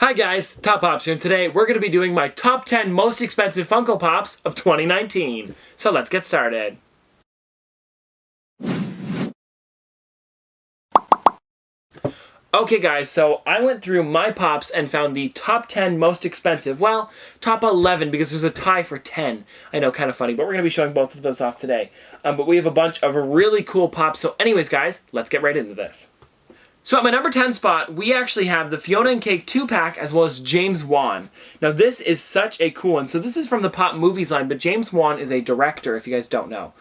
Hi guys, Top Pops here, and today we're going to be doing my top 10 most expensive Funko Pops of 2019. So let's get started. Okay guys, so I went through my Pops and found the top 10 most expensive, well, top 11 because there's a tie for 10. I know, kind of funny, but we're going to be showing both of those off today. But we have a bunch of really cool Pops, so anyways guys, let's get right into this. So at my number 10 spot, we actually have the Fiona and Cake 2-pack as well as James Wan. Now this is such a cool one. So this is from the Pop Movies line, but James Wan is a director, if you guys don't know.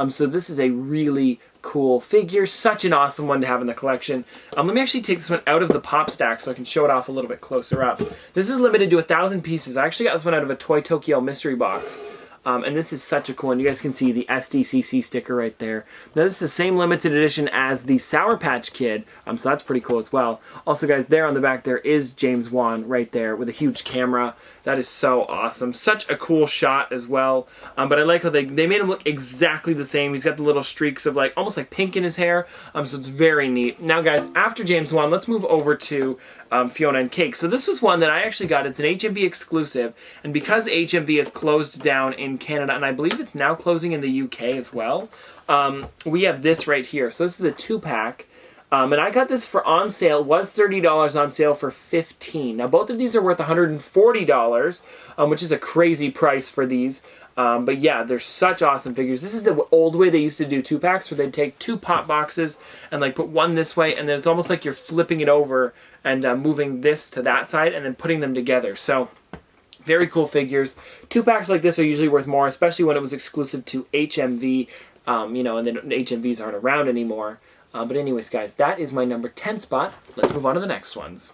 So this is a really cool figure, such an awesome one to have in the collection. Let me actually take this one out of the Pop stack so I can show it off a little bit closer up. This is limited to 1,000 pieces. I actually got this one out of a Toy Tokyo mystery box. And this is such a cool one. You guys can see the SDCC sticker right there. Now this is the same limited edition as the Sour Patch Kid, so that's pretty cool as well. Also guys, there on the back there is James Wan right there with a huge camera. That is so awesome. Such a cool shot as well. But I like how they made him look exactly the same. He's got the little streaks of like almost like pink in his hair. So it's very neat. Now guys, after James Wan, let's move over to Fiona and Cake. So this was one that I actually got. It's an HMV exclusive. And because HMV is closed down in Canada, and I believe it's now closing in the UK as well, we have this right here. So this is the 2-pack. And I got this for on sale. It was $30 on sale for $15. Now both of these are worth $140, which is a crazy price for these. But yeah, they're such awesome figures. This is the old way they used to do 2-packs, where they'd take 2 pop boxes and like put one this way, and then it's almost like you're flipping it over and moving this to that side and then putting them together. So very cool figures. 2-packs like this are usually worth more, especially when it was exclusive to HMV, you know, and then HMVs aren't around anymore. But anyways, guys, that is my number 10 spot. Let's move on to the next ones.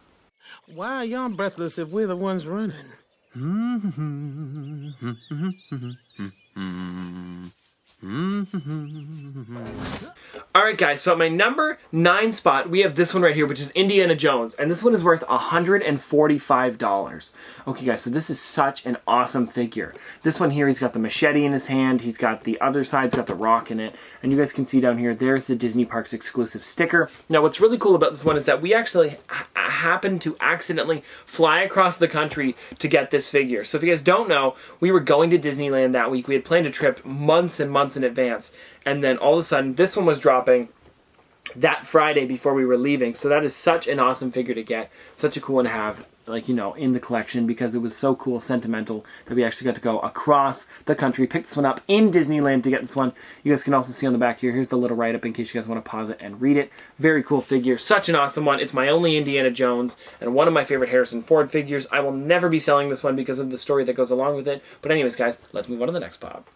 Why are y'all breathless if we're the ones running? Alright guys, so at my number 9 spot, we have this one right here, which is Indiana Jones, and this one is worth $145. Okay guys, so this is such an awesome figure. This one here, he's got the machete in his hand, he's got the other side's got the rock in it, and you guys can see down here, there's the Disney Parks exclusive sticker. Now what's really cool about this one is that we actually happened to accidentally fly across the country to get this figure. So if you guys don't know, we were going to Disneyland that week. We had planned a trip months and months in advance, and then all of a sudden this one was dropping that Friday before we were leaving. So that is such an awesome figure to get, such a cool one to have, like, you know, in the collection, because it was so cool, sentimental, that we actually got to go across the country, pick this one up in Disneyland to get this one. You guys can also see on the back here, here's the little write-up in case you guys want to pause it and read it. Very cool figure, such an awesome one. It's my only Indiana Jones and one of my favorite Harrison Ford figures. I will never be selling this one because of the story that goes along with it. But anyways, guys, let's move on to the next pop.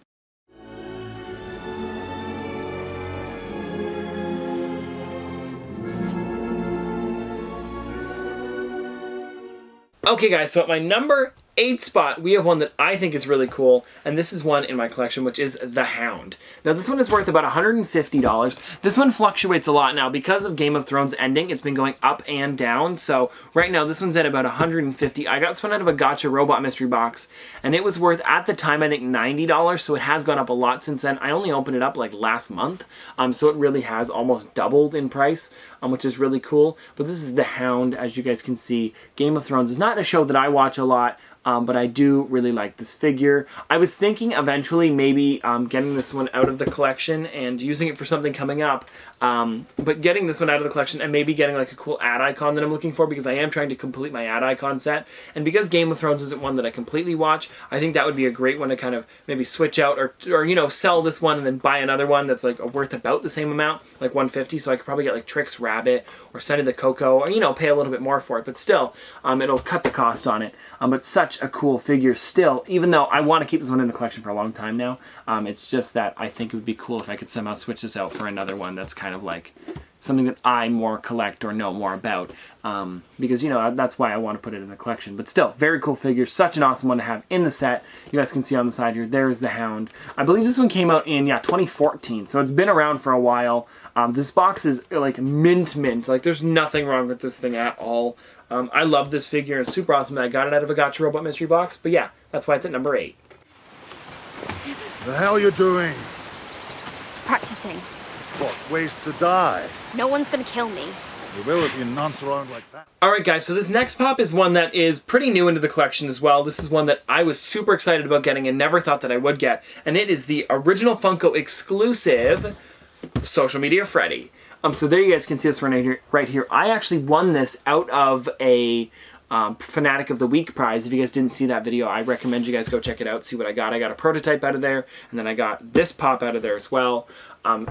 Okay guys, so at my number 8 spot, we have one that I think is really cool, and this is one in my collection, which is the Hound. Now this one is worth about $150. This one fluctuates a lot now because of Game of Thrones ending. It's been going up and down, so right now this one's at about $150. I got this one out of a Gotcha Robot mystery box, and it was worth, at the time, I think $90, so it has gone up a lot since then. I only opened it up like last month, so it really has almost doubled in price, which is really cool. But this is the Hound, as you guys can see. Game of Thrones is not a show that I watch a lot, but I do really like this figure. I was thinking eventually maybe getting this one out of the collection and using it for something coming up, but getting this one out of the collection and maybe getting like a cool ad icon that I'm looking for, because I am trying to complete my ad icon set, and because Game of Thrones isn't one that I completely watch, I think that would be a great one to kind of maybe switch out or you know, sell this one and then buy another one that's like worth about the same amount, like $150, so I could probably get like Trix Rabbit or Sunny the Coco, or you know, pay a little bit more for it, but still, it'll cut the cost on it. But such a cool figure still, even though I want to keep this one in the collection for a long time now. It's just that I think it would be cool if I could somehow switch this out for another one that's kind of like something that I more collect or know more about, because, you know, that's why I want to put it in the collection. But still, very cool figure, such an awesome one to have in the set. You guys can see on the side here, there's the Hound. I believe this one came out in, 2014, so it's been around for a while. This box is like mint, like there's nothing wrong with this thing at all. I love this figure, it's super awesome. I got it out of a Gotcha Robot mystery box, but yeah, that's why it's at number 8. The hell you doing? Practicing. What, ways to die? No one's gonna kill me. You will if you nonce around like that. Alright guys, so this next pop is one that is pretty new into the collection as well. This is one that I was super excited about getting and never thought that I would get. And it is the original Funko exclusive Social Media Freddy. So there you guys can see this right here. I actually won this out of a Fanatic of the Week prize. If you guys didn't see that video, I recommend you guys go check it out, see what I got. I got a prototype out of there, and then I got this pop out of there as well.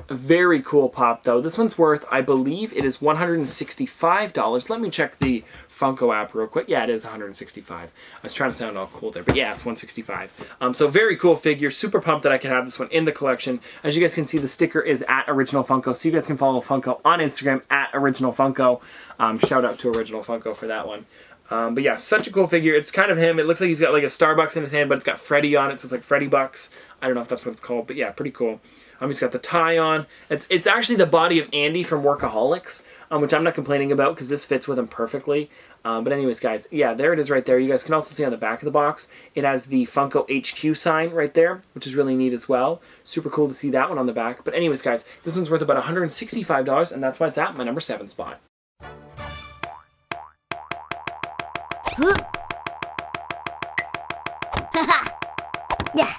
Very cool pop though. This one's worth, I believe it is $165. Let me check the Funko app real quick. Yeah, it is $165. I was trying to sound all cool there, but yeah, it's $165. So very cool figure. Super pumped that I can have this one in the collection. As you guys can see, the sticker is at Original Funko, so you guys can follow Funko on Instagram at Original Funko. Shout out to Original Funko for that one. But yeah, such a cool figure. It's kind of him. It looks like he's got like a Starbucks in his hand, but it's got Freddy on it, so it's like Freddy Bucks. I don't know if that's what it's called, but yeah, pretty cool. He's got the tie on. It's actually the body of Andy from Workaholics, which I'm not complaining about because this fits with him perfectly. But anyways, guys, yeah, there it is right there. You guys can also see on the back of the box, it has the Funko HQ sign right there, which is really neat as well. Super cool to see that one on the back. But anyways, guys, this one's worth about $165, and that's why it's at my number 7 spot. Yeah.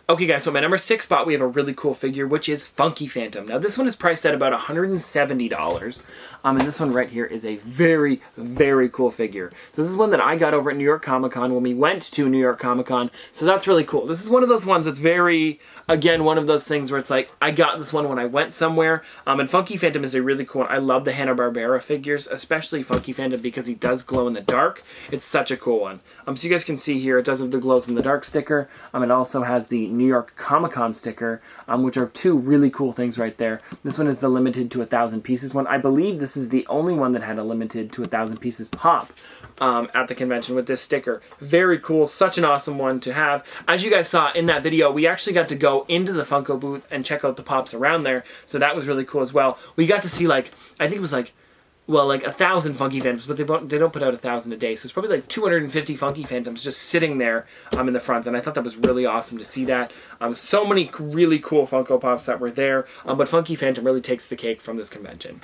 Okay guys, so at my number 6 spot we have a really cool figure, which is Funky Phantom. Now this one is priced at about $170, and this one right here is a very, very cool figure. So this is one that I got over at New York Comic Con when we went to New York Comic Con, so that's really cool. This is one of those ones that's very, again, one of those things where it's like, I got this one when I went somewhere, and Funky Phantom is a really cool one. I love the Hanna-Barbera figures, especially Funky Phantom because he does glow in the dark. It's such a cool one. So you guys can see here, it does have the glows in the dark sticker. It also has the New York Comic Con sticker, which are two really cool things right there. This one is the limited to 1,000 pieces one. I believe this is the only one that had a limited to 1,000 pieces pop at the convention with this sticker. Very cool, such an awesome one to have. As you guys saw in that video, we actually got to go into the Funko booth and check out the pops around there, so that was really cool as well. We got to see, like, I think it was like, well, like 1,000 Funky Phantoms, but they don't put out 1,000 a day, so it's probably like 250 Funky Phantoms just sitting there in the front, and I thought that was really awesome to see that. So many really cool Funko Pops that were there, but Funky Phantom really takes the cake from this convention.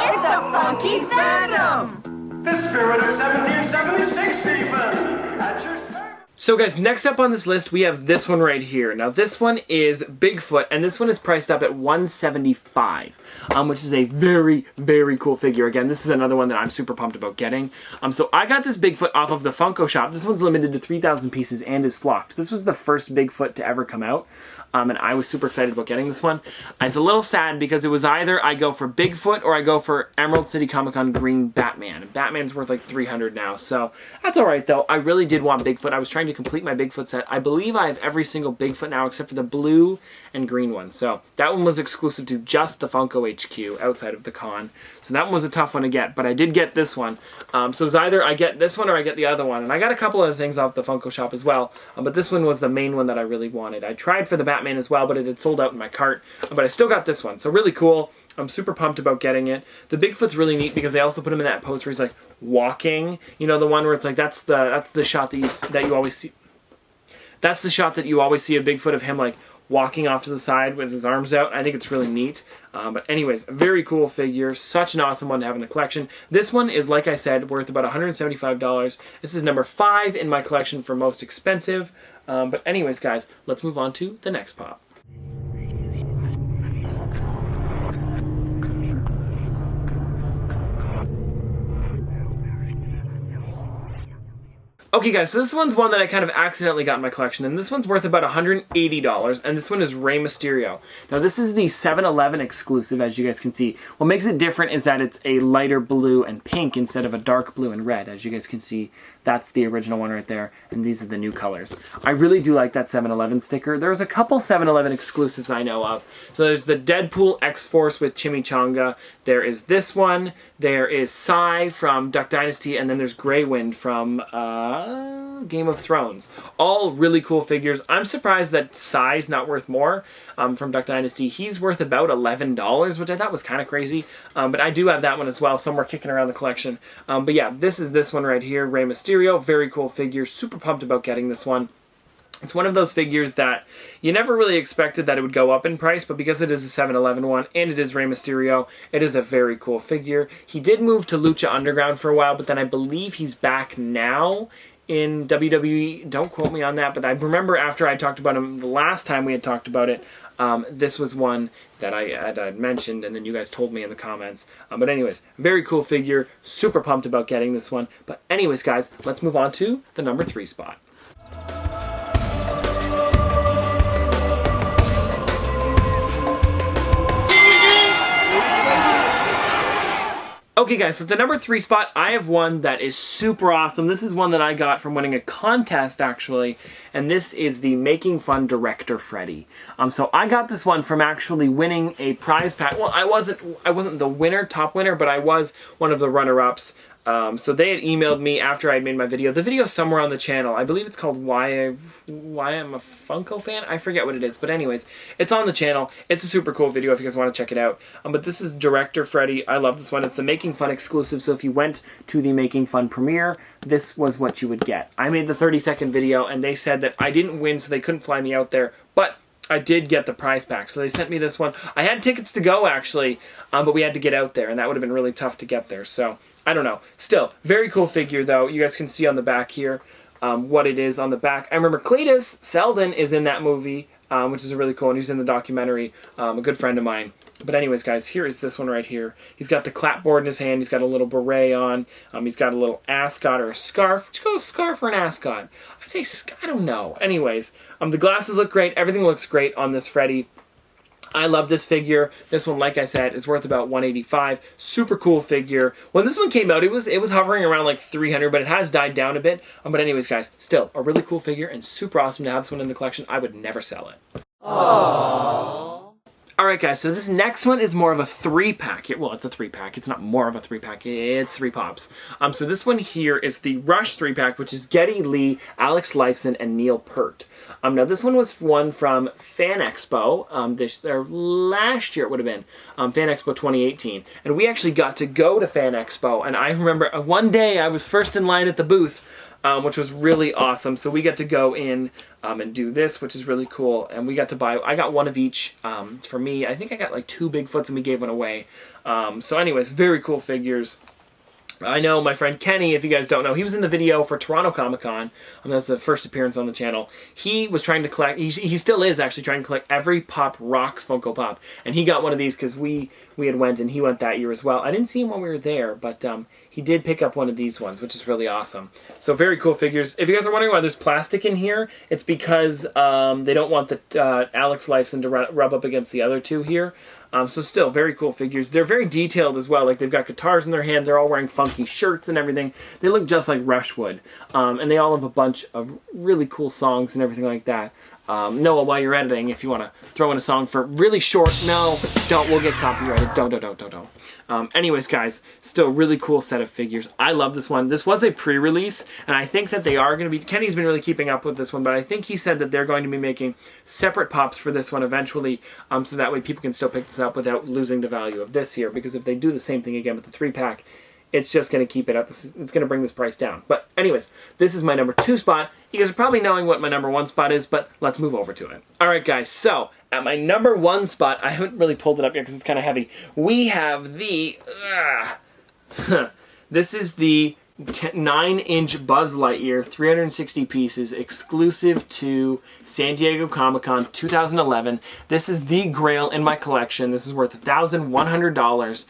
It's a Funky Phantom! The spirit of 1776 even! At your service! So guys, next up on this list, we have this one right here. Now this one is Bigfoot, and this one is priced up at $175, which is a very, very cool figure. Again, this is another one that I'm super pumped about getting. So I got this Bigfoot off of the Funko shop. This one's limited to 3,000 pieces and is flocked. This was the first Bigfoot to ever come out. And I was super excited about getting this one. It's a little sad because it was either I go for Bigfoot or I go for Emerald City Comic Con Green Batman. And Batman's worth like $300 now, so that's alright though. I really did want Bigfoot. I was trying to complete my Bigfoot set. I believe I have every single Bigfoot now except for the blue and green one. So that one was exclusive to just the Funko HQ outside of the con. So that one was a tough one to get, but I did get this one. So it was either I get this one or I get the other one. And I got a couple other things off the Funko shop as well, but this one was the main one that I really wanted. I tried for the Batman as well, but it had sold out in my cart, but I still got this one, so really cool. I'm super pumped about getting it. The Bigfoot's really neat because they also put him in that pose where he's like walking, you know, the one where it's like that's the shot that you always see. That's the shot that you always see of Bigfoot, of him like walking off to the side with his arms out. I think it's really neat. But anyways, a very cool figure. Such an awesome one to have in the collection. This one is, like I said, worth about $175. This is number 5 in my collection for most expensive. But anyways, guys, let's move on to the next pop. Okay guys, so this one's one that I kind of accidentally got in my collection, and this one's worth about $180, and this one is Rey Mysterio. Now this is the 7-Eleven exclusive, as you guys can see. What makes it different is that it's a lighter blue and pink instead of a dark blue and red. As you guys can see, that's the original one right there, and these are the new colors. I really do like that 7-Eleven sticker. There's a couple 7-Eleven exclusives I know of. So there's the Deadpool X-Force with Chimichanga. There is this one. There is Psy from Duck Dynasty, and then there's Greywind from Game of Thrones. All really cool figures. I'm surprised that Psy's not worth more from Duck Dynasty. He's worth about $11, which I thought was kind of crazy. But I do have that one as well, somewhere kicking around the collection. But yeah, this is this one right here, Rey Mysterio. Very cool figure. Super pumped about getting this one. It's one of those figures that you never really expected that it would go up in price, but because it is a 7-Eleven one and it is Rey Mysterio, it is a very cool figure. He did move to Lucha Underground for a while, but then I believe he's back now in WWE. Don't quote me on that, but I remember after I talked about him the last time we had talked about it, this was one that I had mentioned, and then you guys told me in the comments. But anyways, very cool figure. Super pumped about getting this one. But anyways, guys, let's move on to the number 3 spot. Okay guys, so the number 3 spot, I have one that is super awesome. This is one that I got from winning a contest, actually, and this is the Making Fun Director Freddy. So I got this one from actually winning a prize pack. Well, I wasn't the winner, top winner, but I was one of the runner-ups. So they had emailed me after I had made my video. The video's somewhere on the channel. I believe it's called Why I'm a Funko Fan? I forget what it is. But anyways, it's on the channel. It's a super cool video if you guys want to check it out. But this is Director Freddy. I love this one. It's a Making Fun exclusive. So if you went to the Making Fun premiere, this was what you would get. I made the 30-second video, and they said that I didn't win, so they couldn't fly me out there. But I did get the prize pack, so they sent me this one. I had tickets to go, actually, but we had to get out there, and that would have been really tough to get there. So I don't know. Still, very cool figure, though. You guys can see on the back here what it is on the back. I remember Cletus Selden is in that movie, which is really cool, and he's in the documentary, a good friend of mine. But anyways, guys, here is this one right here. He's got the clapboard in his hand. He's got a little beret on. He's got a little ascot or a scarf. Would you go a scarf or an ascot? I'd say, I don't know. Anyways, the glasses look great. Everything looks great on this Freddy. I love this figure. This one, like I said, is worth about $185. Super cool figure. When this one came out, it was hovering around like $300, but it has died down a bit. But anyways, guys, still a really cool figure and super awesome to have this one in the collection. I would never sell it. Aww. Alright guys, so this next one is more of a 3-pack. Well, it's a 3-pack. It's not more of a 3-pack. It's 3 pops. So this one here is the Rush 3-pack, which is Geddy Lee, Alex Lifeson, and Neil Peart. Now this one was one from Fan Expo. Last year it would have been Fan Expo 2018, and we actually got to go to Fan Expo. And I remember one day I was first in line at the booth, which was really awesome. So we got to go in and do this, which is really cool. And we got to buy. I got one of each for me. I think I got like 2 Bigfoots, and we gave one away. So anyways, very cool figures. I know my friend Kenny, if you guys don't know, he was in the video for Toronto Comic Con. That's the first appearance on the channel. He was trying to collect, he still is actually trying to collect every Pop Rocks Funko Pop. And he got one of these because we had went, and he went that year as well. I didn't see him when we were there, but he did pick up one of these ones, which is really awesome. So very cool figures. If you guys are wondering why there's plastic in here, it's because they don't want the Alex Lifeson to rub up against the other 2 here. So still, very cool figures. They're very detailed as well. Like, they've got guitars in their hands. They're all wearing funky shirts and everything. They look just like Rush would. And they all have a bunch of really cool songs and everything like that. Noah, while you're editing, if you want to throw in a song for really short, no, don't. We'll get copyrighted. Don't. Anyways, guys, still really cool set of figures. I love this one. This was a pre-release, and I think that they are going to be... Kenny's been really keeping up with this one, but I think he said that they're going to be making separate pops for this one eventually, so that way people can still pick this up without losing the value of this here, because if they do the same thing again with the 3-pack, it's just going to keep it up. It's going to bring this price down. But anyways, this is my number 2 spot. You guys are probably knowing what my number 1 spot is, but let's move over to it. All right, guys. So at my number 1 spot, I haven't really pulled it up yet because it's kind of heavy. We have the... this is the 9-inch Buzz Lightyear, 360 pieces, exclusive to San Diego Comic-Con 2011. This is the Grail in my collection. This is worth $1,100.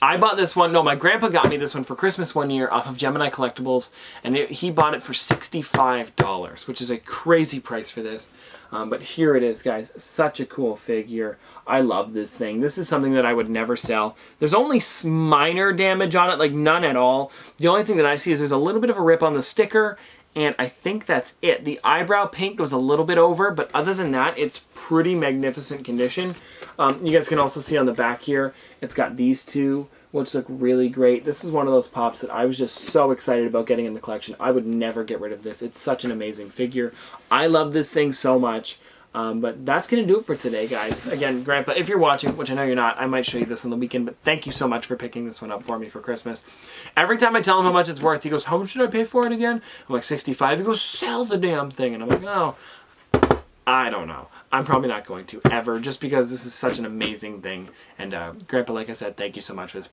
I bought this one, no, my grandpa got me this one for Christmas one year off of Gemini Collectibles, and he bought it for $65, which is a crazy price for this. But here it is, guys. Such a cool figure. I love this thing. This is something that I would never sell. There's only minor damage on it, like none at all. The only thing that I see is there's a little bit of a rip on the sticker, and I think that's it. The eyebrow paint goes a little bit over, but other than that, it's pretty magnificent condition. You guys can also see on the back here, it's got these 2, which look really great. This is one of those pops that I was just so excited about getting in the collection. I would never get rid of this. It's such an amazing figure. I love this thing so much. But that's going to do it for today, guys. Again, Grandpa, if you're watching, which I know you're not, I might show you this on the weekend, but thank you so much for picking this one up for me for Christmas. Every time I tell him how much it's worth, he goes, how much should I pay for it again? I'm like, $65. He goes, sell the damn thing. And I'm like, oh, I don't know. I'm probably not going to, ever, just because this is such an amazing thing. And Grandpa, like I said, thank you so much for this.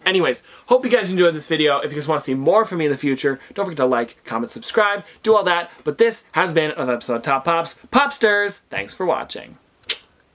Anyways, hope you guys enjoyed this video. If you guys want to see more from me in the future, don't forget to like, comment, subscribe, do all that. But this has been another episode of Top Pops. Popsters, thanks for watching.